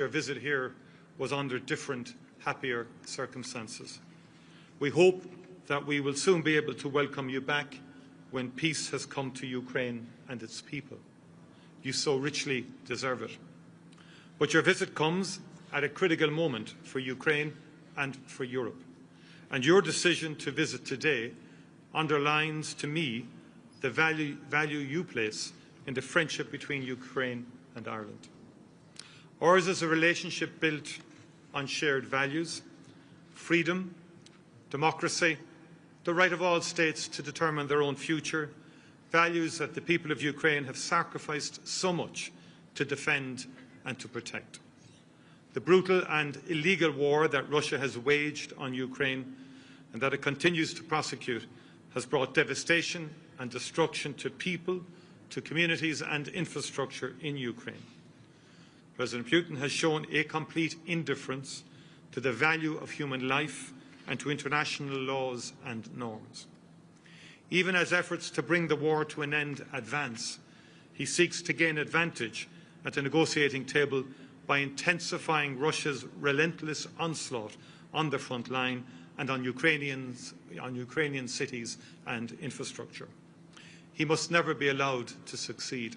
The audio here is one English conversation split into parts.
Your visit here was under different, happier circumstances. We hope that we will soon be able to welcome you back when peace has come to Ukraine and its people. You so richly deserve it. But your visit comes at a critical moment for Ukraine and for Europe. And your decision to visit today underlines to me the value you place in the friendship between Ukraine and Ireland. Ours is a relationship built on shared values, freedom, democracy, the right of all states to determine their own future, values that the people of Ukraine have sacrificed so much to defend and to protect. The brutal and illegal war that Russia has waged on Ukraine and that it continues to prosecute has brought devastation and destruction to people, to communities and infrastructure in Ukraine. President Putin has shown a complete indifference to the value of human life and to international laws and norms. Even as efforts to bring the war to an end advance, he seeks to gain advantage at the negotiating table by intensifying Russia's relentless onslaught on the front line and on Ukrainian cities and infrastructure. He must never be allowed to succeed.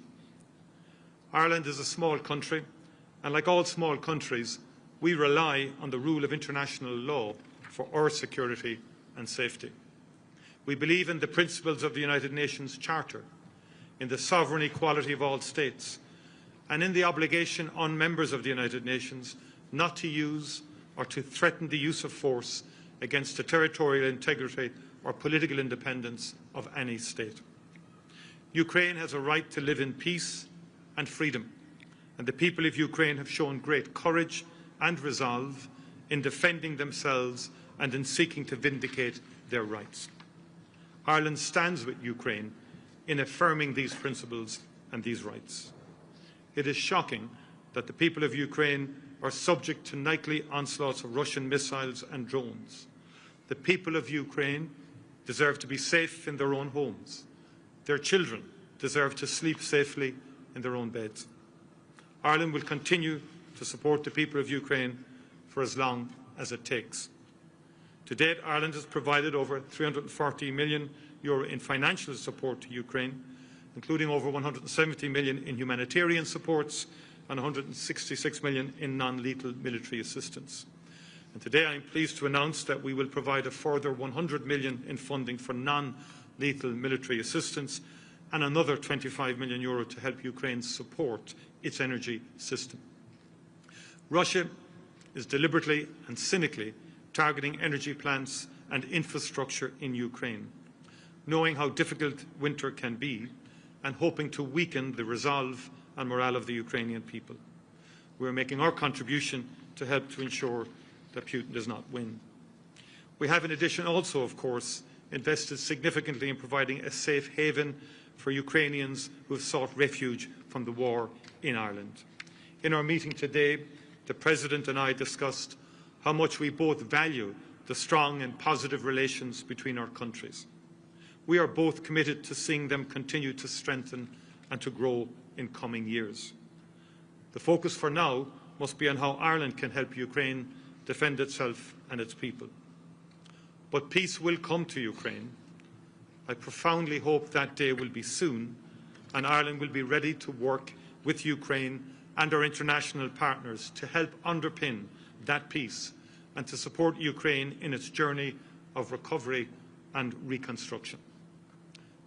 Ireland is a small country, and like all small countries, we rely on the rule of international law for our security and safety. We believe in the principles of the United Nations Charter, in the sovereign equality of all states, and in the obligation on members of the United Nations not to use or to threaten the use of force against the territorial integrity or political independence of any state. Ukraine has a right to live in peace and freedom, and the people of Ukraine have shown great courage and resolve in defending themselves and in seeking to vindicate their rights. Ireland stands with Ukraine in affirming these principles and these rights. It is shocking that the people of Ukraine are subject to nightly onslaughts of Russian missiles and drones. The people of Ukraine deserve to be safe in their own homes. Their children deserve to sleep safely in their own beds. Ireland will continue to support the people of Ukraine for as long as it takes. To date, Ireland has provided over €340 million in financial support to Ukraine, including over €170 million in humanitarian supports and €166 million in non-lethal military assistance. And today I am pleased to announce that we will provide a further €100 million in funding for non-lethal military assistance and another €25 million to help Ukraine support its energy system. Russia is deliberately and cynically targeting energy plants and infrastructure in Ukraine, knowing how difficult winter can be and hoping to weaken the resolve and morale of the Ukrainian people. We are making our contribution to help to ensure that Putin does not win. We have in addition also, of course, invested significantly in providing a safe haven for Ukrainians who have sought refuge from the war in Ireland. In our meeting today, the President and I discussed how much we both value the strong and positive relations between our countries. We are both committed to seeing them continue to strengthen and to grow in coming years. The focus for now must be on how Ireland can help Ukraine defend itself and its people. But peace will come to Ukraine. I profoundly hope that day will be soon, and Ireland will be ready to work with Ukraine and our international partners to help underpin that peace and to support Ukraine in its journey of recovery and reconstruction.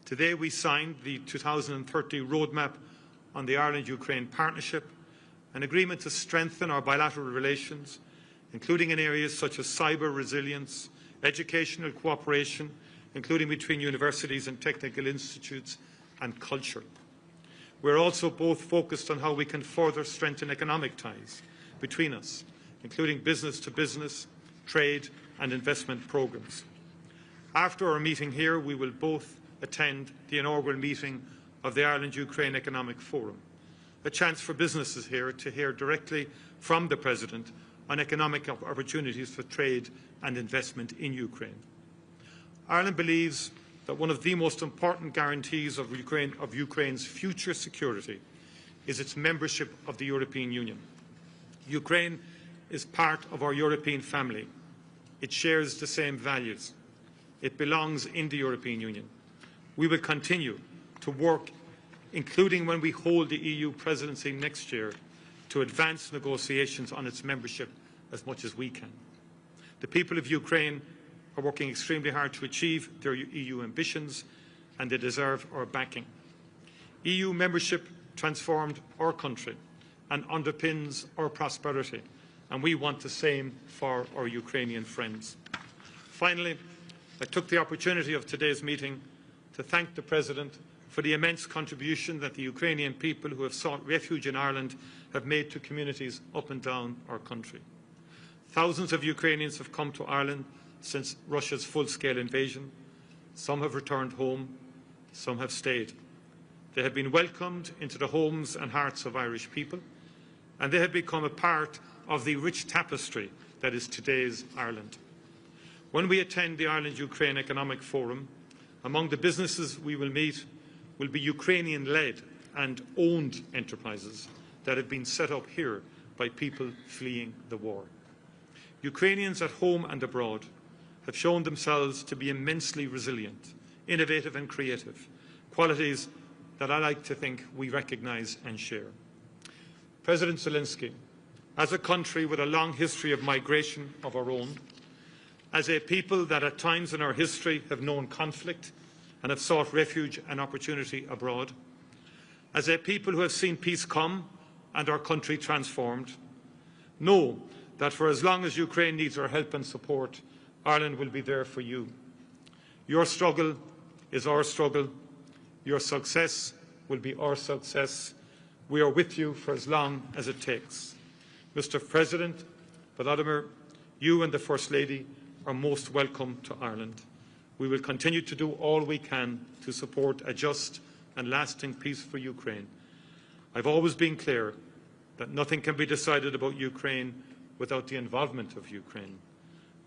Today we signed the 2030 roadmap on the Ireland-Ukraine partnership, an agreement to strengthen our bilateral relations, including in areas such as cyber resilience, educational cooperation, including between universities and technical institutes, and culture. We are also both focused on how we can further strengthen economic ties between us, including business-to-business, trade and investment programmes. After our meeting here, we will both attend the inaugural meeting of the Ireland-Ukraine Economic Forum, a chance for businesses here to hear directly from the President on economic opportunities for trade and investment in Ukraine. Ireland believes that one of the most important guarantees of Ukraine's future security is its membership of the European Union. Ukraine is part of our European family. It shares the same values. It belongs in the European Union. We will continue to work, including when we hold the EU presidency next year, to advance negotiations on its membership as much as we can. The people of Ukraine are working extremely hard to achieve their EU ambitions, and they deserve our backing. EU membership transformed our country and underpins our prosperity, and we want the same for our Ukrainian friends. Finally, I took the opportunity of today's meeting to thank the President for the immense contribution that the Ukrainian people who have sought refuge in Ireland have made to communities up and down our country. Thousands of Ukrainians have come to Ireland since Russia's full-scale invasion. Some have returned home, some have stayed. They have been welcomed into the homes and hearts of Irish people, and they have become a part of the rich tapestry that is today's Ireland. When we attend the Ireland-Ukraine Economic Forum, among the businesses we will meet will be Ukrainian-led and owned enterprises that have been set up here by people fleeing the war. Ukrainians at home and abroad have shown themselves to be immensely resilient, innovative and creative, qualities that I like to think we recognise and share. President Zelenskiy, as a country with a long history of migration of our own, as a people that at times in our history have known conflict and have sought refuge and opportunity abroad, as a people who have seen peace come and our country transformed, know that for as long as Ukraine needs our help and support, Ireland will be there for you. Your struggle is our struggle. Your success will be our success. We are with you for as long as it takes. Mr. President, Volodymyr, you and the First Lady are most welcome to Ireland. We will continue to do all we can to support a just and lasting peace for Ukraine. I've always been clear that nothing can be decided about Ukraine without the involvement of Ukraine,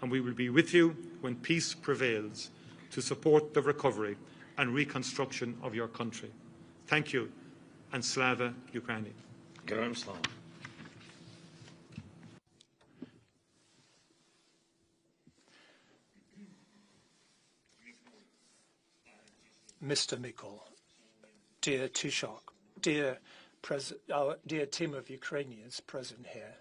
and we will be with you when peace prevails to support the recovery and reconstruction of your country. Thank you, and Slava Ukraini. Героям слава. Mr. Micheál, dear Taoiseach, our dear team of Ukrainians present here,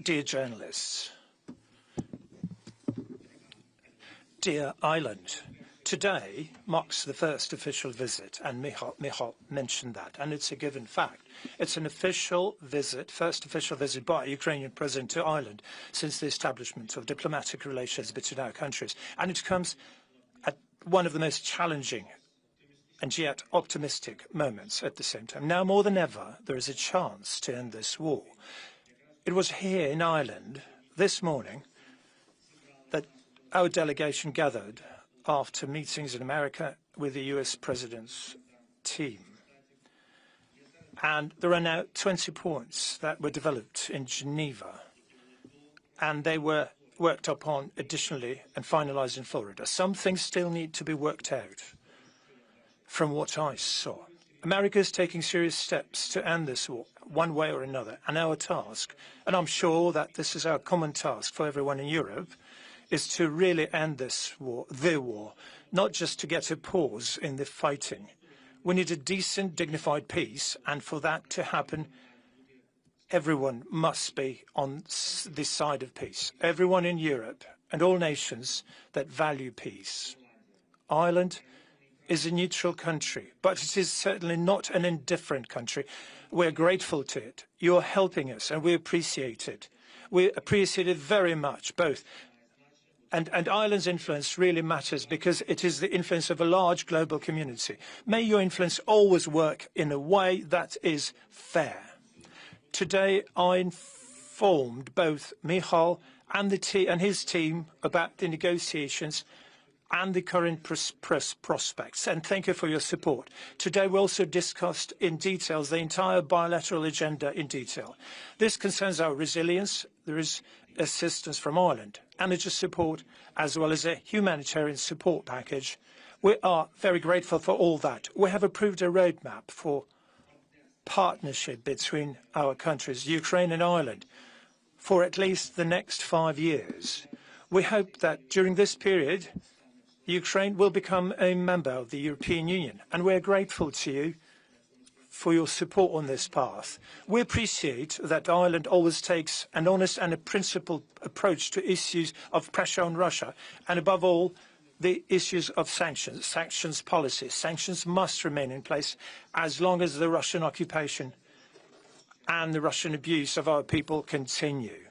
dear journalists, dear Ireland, today marks the first official visit, and Micheál mentioned that, and it's a given fact. It's an official visit, first official visit by a Ukrainian president to Ireland since the establishment of diplomatic relations between our countries, and it comes at one of the most challenging and yet optimistic moments at the same time. Now more than ever, there is a chance to end this war. It was here in Ireland this morning that our delegation gathered after meetings in America with the US President's team. And there are now 20 points that were developed in Geneva, and they were worked upon additionally and finalised in Florida. Some things still need to be worked out from what I saw. America is taking serious steps to end this war, one way or another, and our task, and I'm sure that this is our common task for everyone in Europe, is to really end this war, the war, not just to get a pause in the fighting. We need a decent, dignified peace, and for that to happen, everyone must be on this side of peace. Everyone in Europe and all nations that value peace. Ireland is a neutral country, but it is certainly not an indifferent country. We're grateful to it. You're helping us, and we appreciate it. We appreciate it very much, both. And Ireland's influence really matters because it is the influence of a large global community. May your influence always work in a way that is fair. Today, I informed both Micheál and his team about the negotiations and the current prospects, and thank you for your support. Today, we also discussed in detail the entire bilateral agenda in detail. This concerns our resilience. There is assistance from Ireland, energy support, as well as a humanitarian support package We are very grateful for all that. We have approved a roadmap for partnership between our countries, Ukraine and Ireland, for at least the next 5 years. We hope that during this period, Ukraine will become a member of the European Union, and we're grateful to you for your support on this path. We appreciate that Ireland always takes an honest and a principled approach to issues of pressure on Russia, and above all, the issues of sanctions policy. Sanctions must remain in place as long as the Russian occupation and the Russian abuse of our people continue.